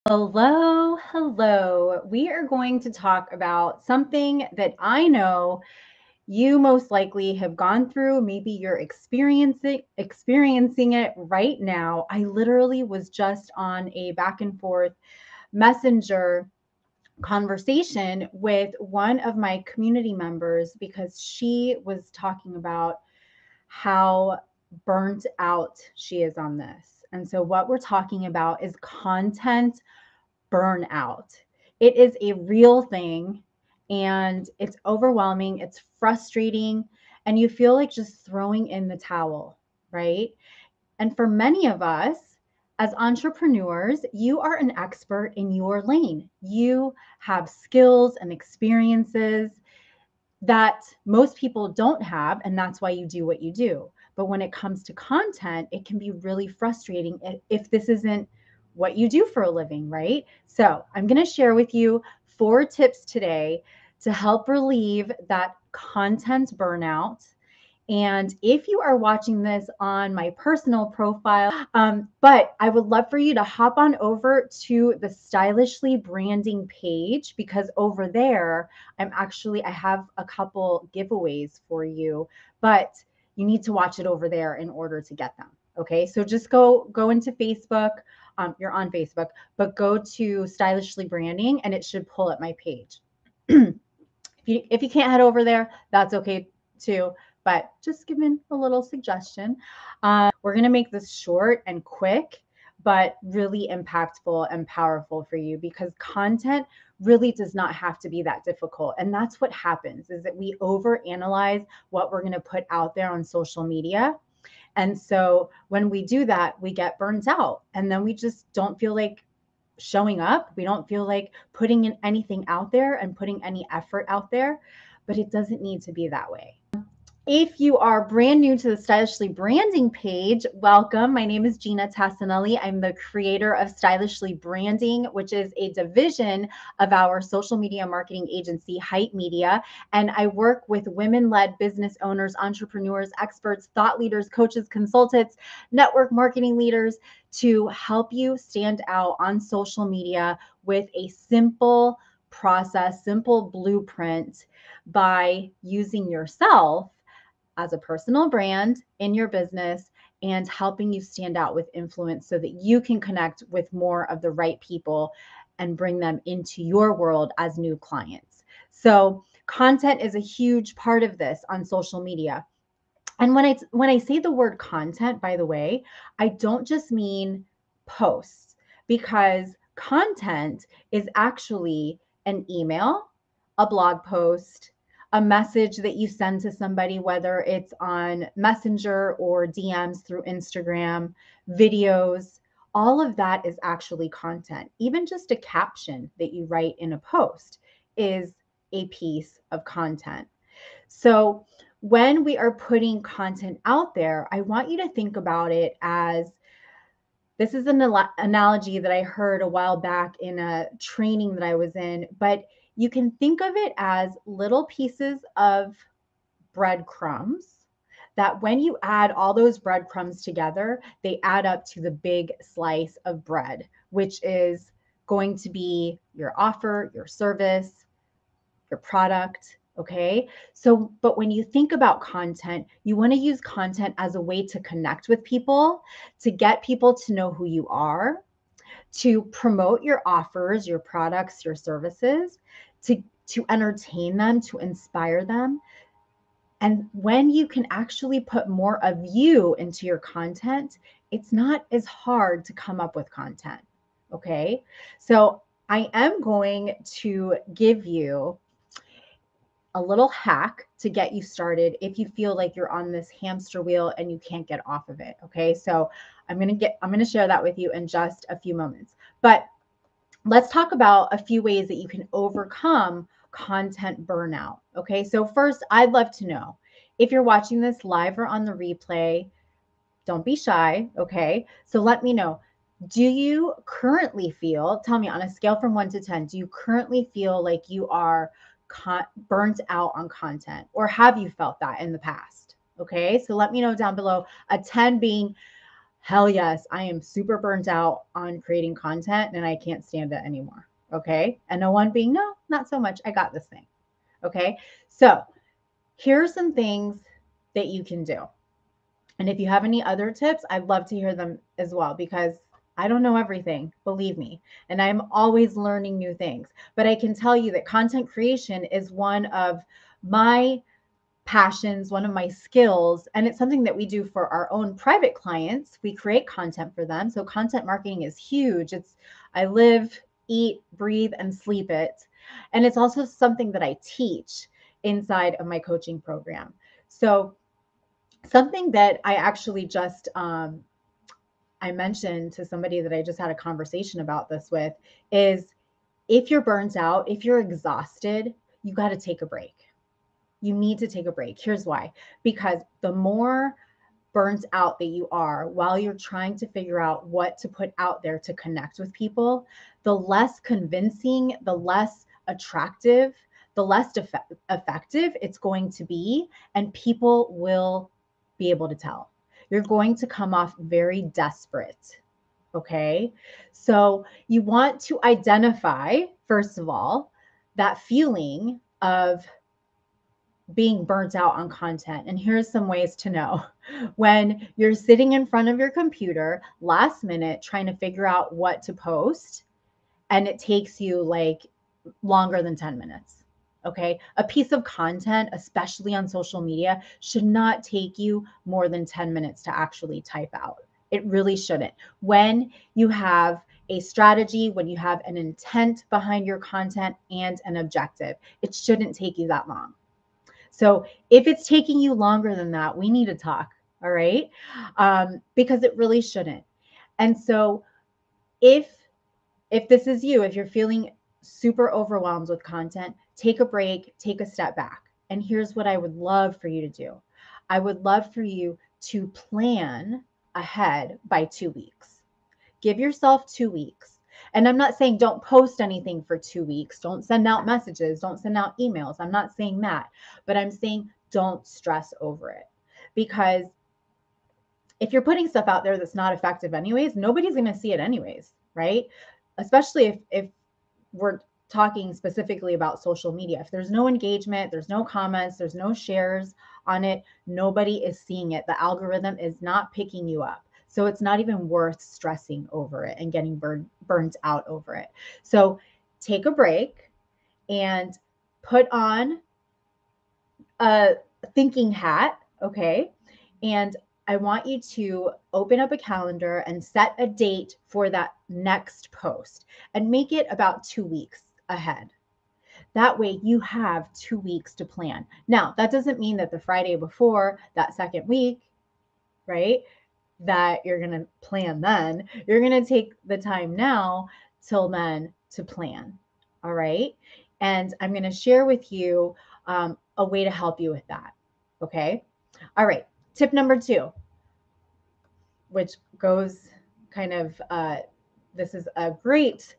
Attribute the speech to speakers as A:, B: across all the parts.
A: Hello, hello. We are going to talk about something that I know you most likely have gone through. Maybe you're experiencing it right now. I literally was just on a back and forth messenger conversation with one of my community members because she was talking about how burnt out she is on this. And so, what we're talking about is content burnout. It is a real thing and it's overwhelming, it's frustrating, and you feel like just throwing in the towel, right? And for many of us, as entrepreneurs, you are an expert in your lane. You have skills and experiences that most people don't have, and that's why you do what you do. But when it comes to content, it can be really frustrating if this isn't what you do for a living, right? So, I'm going to share with you 4 tips today to help relieve that content burnout. And if you are watching this on my personal profile, but I would love for you to hop on over to the Stylishly Branding page because over there, I have a couple giveaways for you, but you need to watch it over there in order to get them. Okay, so just go into Facebook. You're on Facebook, but go to Stylishly Branding and it should pull up my page. If you can't head over there, that's okay too. But just giving a little suggestion. We're going to make this short and quick, but really impactful and powerful for you because content really does not have to be that difficult. And that's what happens is that we overanalyze what we're going to put out there on social media. And so when we do that, we get burnt out and then we just don't feel like showing up. We don't feel like putting in anything out there and putting any effort out there, but it doesn't need to be that way. If you are brand new to the Stylishly Branding page, welcome. My name is Ginna. I'm the creator of Stylishly Branding, which is a division of our social media marketing agency, Hype Media. And I work with women-led business owners, entrepreneurs, experts, thought leaders, coaches, consultants, network marketing leaders to help you stand out on social media with a simple process, simple blueprint by using yourself as a personal brand in your business and helping you stand out with influence so that you can connect with more of the right people and bring them into your world as new clients. So, content is a huge part of this on social media. And when I say the word content, by the way, I don't just mean posts because content is actually an email, a blog post, a message that you send to somebody, whether it's on Messenger or DMs through Instagram, videos, all of that is actually content. Even just a caption that you write in a post is a piece of content. So, when we are putting content out there, I want you to think about it as this is an analogy that I heard a while back in a training that I was in, but you can think of it as little pieces of breadcrumbs that when you add all those breadcrumbs together, they add up to the big slice of bread, which is going to be your offer, your service, your product. Okay. So, but when you think about content, you want to use content as a way to connect with people, to get people to know who you are, to promote your offers, your products, your services, to entertain them, to inspire them. And when you can actually put more of you into your content, it's not as hard to come up with content. Okay. So I am going to give you a little hack to get you started if you feel like you're on this hamster wheel and you can't get off of it. Okay. So I'm going to share that with you in just a few moments. But let's talk about a few ways that you can overcome content burnout. Okay. So first, I'd love to know if you're watching this live or on the replay, don't be shy. Okay. So let me know. Do you currently feel, tell me on a scale from 1 to 10, do you currently feel like you are burnt out on content or have you felt that in the past? Okay. So let me know down below. A 10 being hell yes, I am super burnt out on creating content and I can't stand it anymore. Okay. And no one being, no, not so much. I got this thing. Okay. So here's some things that you can do. And if you have any other tips, I'd love to hear them as well because I don't know everything, believe me. And I'm always learning new things. But I can tell you that content creation is one of my passions, one of my skills, and it's something that we do for our own private clients. We create content for them. So content marketing is huge. I live, eat, breathe, and sleep it. And it's also something that I teach inside of my coaching program. So something that I actually just I mentioned to somebody that I just had a conversation about this with is if you're burnt out, if you're exhausted, you got to take a break. You need to take a break. Here's why. Because the more burnt out that you are while you're trying to figure out what to put out there to connect with people, the less convincing, the less attractive, the less effective it's going to be. And people will be able to tell. You're going to come off very desperate. Okay. So you want to identify, first of all, that feeling of being burnt out on content. And here's some ways to know when you're sitting in front of your computer last minute trying to figure out what to post, and it takes you like longer than 10 minutes. Okay. A piece of content, especially on social media, should not take you more than 10 minutes to actually type out. It really shouldn't. When you have a strategy, when you have an intent behind your content and an objective, it shouldn't take you that long. So if it's taking you longer than that, we need to talk. All right. Because it really shouldn't. And so if this is you, if you're feeling super overwhelmed with content, take a break, take a step back. And here's what I would love for you to do. I would love for you to plan ahead by 2 weeks. Give yourself 2 weeks. And I'm not saying don't post anything for 2 weeks. Don't send out messages. Don't send out emails. I'm not saying that. But I'm saying don't stress over it. Because if you're putting stuff out there that's not effective anyways, nobody's going to see it anyways, right? Especially if we're talking specifically about social media. If there's no engagement, there's no comments, there's no shares on it, nobody is seeing it. The algorithm is not picking you up. So it's not even worth stressing over it and getting burnt out over it. So take a break and put on a thinking hat, okay? And I want you to open up a calendar and set a date for that next post and make it about 2 weeks ahead. That way you have 2 weeks to plan. Now, that doesn't mean that the Friday before that second week, right, that you're going to plan then. You're going to take the time now till then to plan. All right. And I'm going to share with you a way to help you with that. Okay. All right. Tip number 2, which goes kind of, this is a great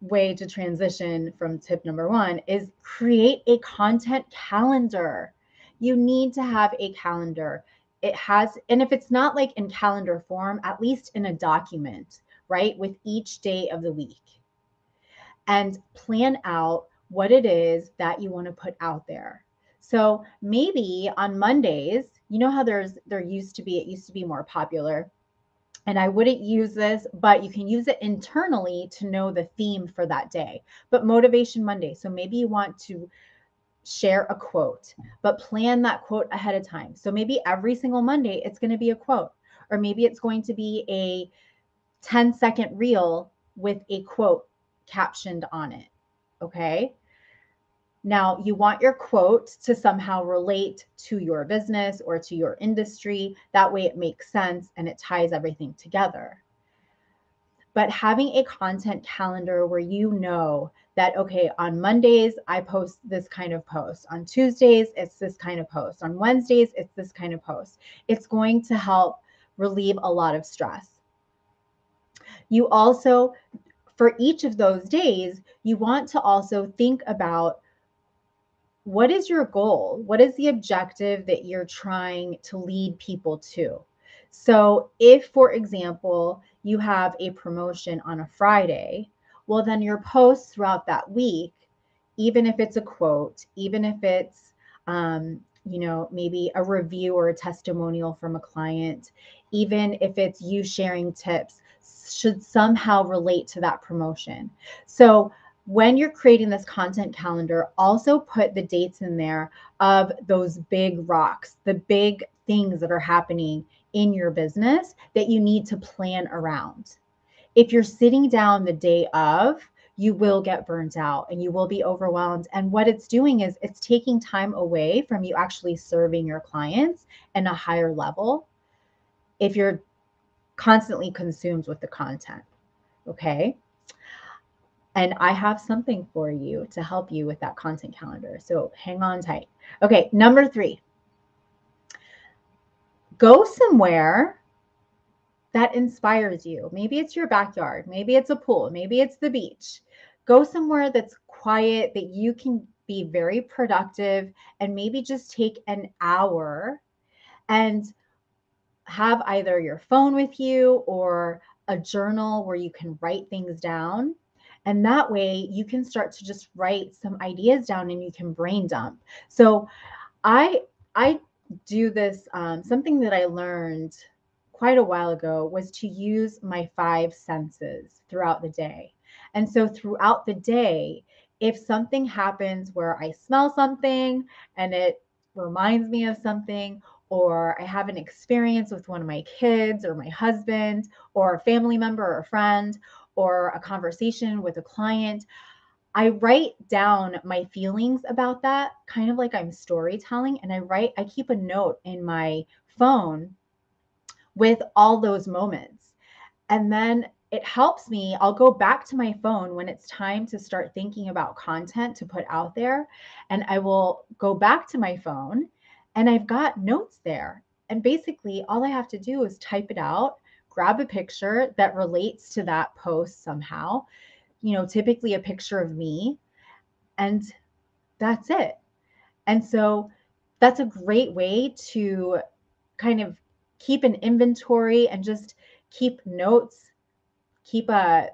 A: way to transition from tip number 1, is create a content calendar. You need to have a calendar. It has, and if it's not like in calendar form, at least in a document, right, with each day of the week, and plan out what it is that you want to put out there. So maybe on Mondays, you know how it used to be more popular, and I wouldn't use this, but you can use it internally to know the theme for that day. But Motivation Monday. So maybe you want to share a quote, but plan that quote ahead of time. So maybe every single Monday, it's going to be a quote, or maybe it's going to be a 10-second reel with a quote captioned on it. Okay. Now, you want your quote to somehow relate to your business or to your industry. That way it makes sense and it ties everything together. But having a content calendar where you know that, okay, on Mondays, I post this kind of post. On Tuesdays, it's this kind of post. On Wednesdays, it's this kind of post. It's going to help relieve a lot of stress. You also, for each of those days, you want to also think about what is your goal? What is the objective that you're trying to lead people to? So if, for example, you have a promotion on a Friday, well, then your posts throughout that week, even if it's a quote, even if it's, maybe a review or a testimonial from a client, even if it's you sharing tips, should somehow relate to that promotion. So when you're creating this content calendar, also put the dates in there of those big rocks, the big things that are happening in your business that you need to plan around. If you're sitting down the day of, you will get burnt out and you will be overwhelmed. And what it's doing is it's taking time away from you actually serving your clients in a higher level if you're constantly consumed with the content. Okay. And I have something for you to help you with that content calendar. So hang on tight. Okay. Number 3, go somewhere that inspires you. Maybe it's your backyard, maybe it's a pool, maybe it's the beach. Go somewhere that's quiet, that you can be very productive, and maybe just take an hour and have either your phone with you or a journal where you can write things down. And that way you can start to just write some ideas down and you can brain dump. So I do this. Something that I learned quite a while ago was to use my 5 senses throughout the day. And so throughout the day, if something happens where I smell something and it reminds me of something, or I have an experience with one of my kids or my husband or a family member or a friend or a conversation with a client, I write down my feelings about that, kind of like I'm storytelling. And I keep a note in my phone with all those moments. And then it helps me. I'll go back to my phone when it's time to start thinking about content to put out there. And I will go back to my phone and I've got notes there. And basically, all I have to do is type it out, grab a picture that relates to that post somehow, typically a picture of me, and that's it. And so that's a great way to kind of keep an inventory and just keep notes, keep a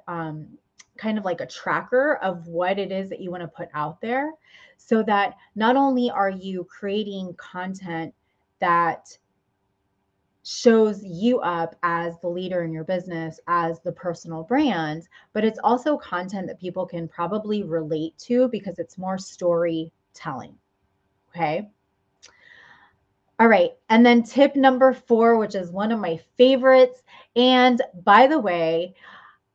A: kind of like a tracker of what it is that you want to put out there, so that not only are you creating content that shows you up as the leader in your business, as the personal brand, but it's also content that people can probably relate to because it's more storytelling. Okay. All right. And then tip number 4, which is one of my favorites. And by the way,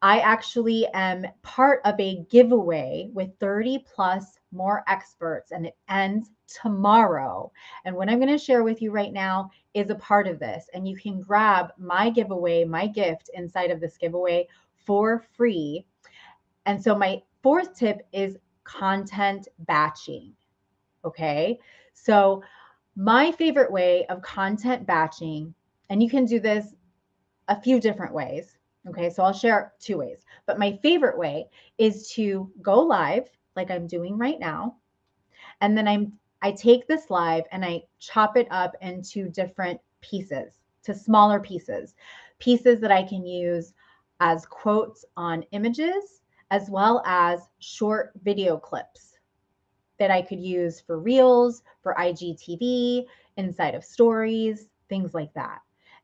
A: I actually am part of a giveaway with 30 plus more experts, and it ends tomorrow. And what I'm going to share with you right now is a part of this. And you can grab my giveaway, my gift inside of this giveaway for free. And so my 4th tip is content batching. Okay. So my favorite way of content batching, and you can do this a few different ways. Okay, so I'll share 2 ways, but my favorite way is to go live like I'm doing right now. And then I take this live and I chop it up into different pieces, to smaller pieces that I can use as quotes on images, as well as short video clips that I could use for reels, for IGTV, inside of stories, things like that.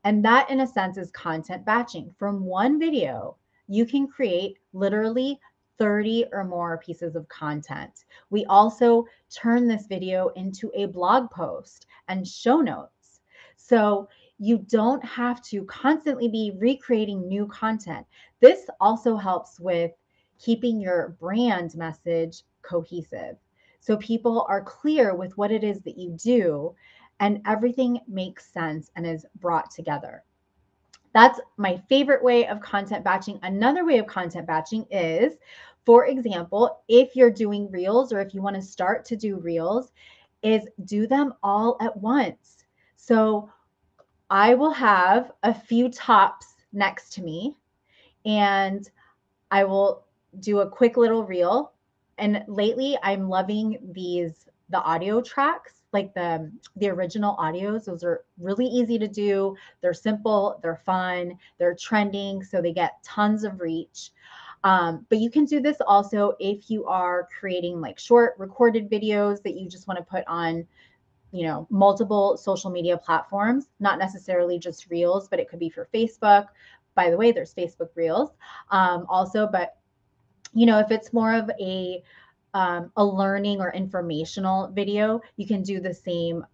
A: And that, in a sense, is content batching. From one video, you can create literally 30 or more pieces of content. We also turn this video into a blog post and show notes. So you don't have to constantly be recreating new content. This also helps with keeping your brand message cohesive. So people are clear with what it is that you do and everything makes sense and is brought together. That's my favorite way of content batching. Another way of content batching is, for example, if you're doing reels or if you want to start to do reels, is do them all at once. So I will have a few tops next to me and I will do a quick little reel. And lately I'm loving the audio tracks. like the original audios. Those are really easy to do. They're simple, they're fun, they're trending, so they get tons of reach. But you can do this also if you are creating like short recorded videos that you just want to put on, multiple social media platforms, not necessarily just reels, but it could be for Facebook. By the way, there's Facebook reels also, but if it's more of a learning or informational video, you can do the same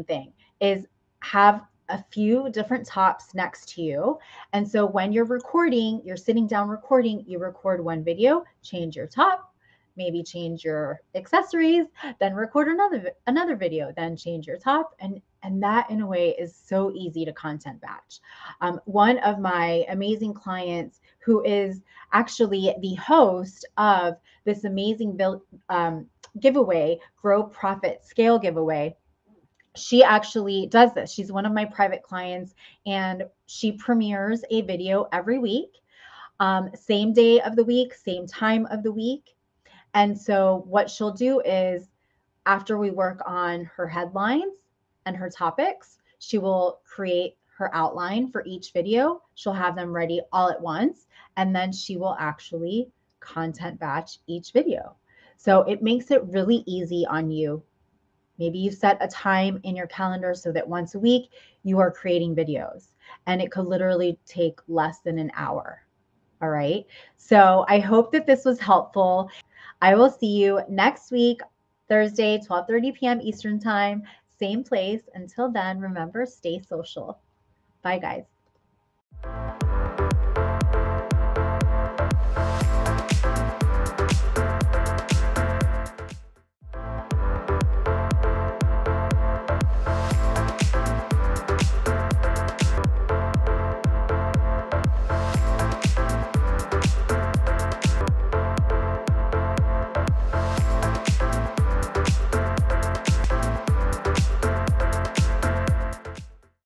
A: thing. Is have a few different tops next to you. And so when you're recording, you're sitting down recording, you record one video, change your top, maybe change your accessories, then record another video, then change your top, and that in a way is so easy to content batch. One of my amazing clients who is actually the host of this amazing giveaway, Grow Profit Scale giveaway. She actually does this. She's one of my private clients, and she premieres a video every week, same day of the week, same time of the week. And so, what she'll do is, after we work on her headlines and her topics, she will create her outline for each video. She'll have them ready all at once, and then she will actually content batch each video. So it makes it really easy on you. Maybe you set a time in your calendar so that once a week you are creating videos, and it could literally take less than an hour. All right. So I hope that this was helpful. I will see you next week, Thursday, 12:30 p.m. Eastern Time, same place. Until then, remember, stay social. Bye, guys.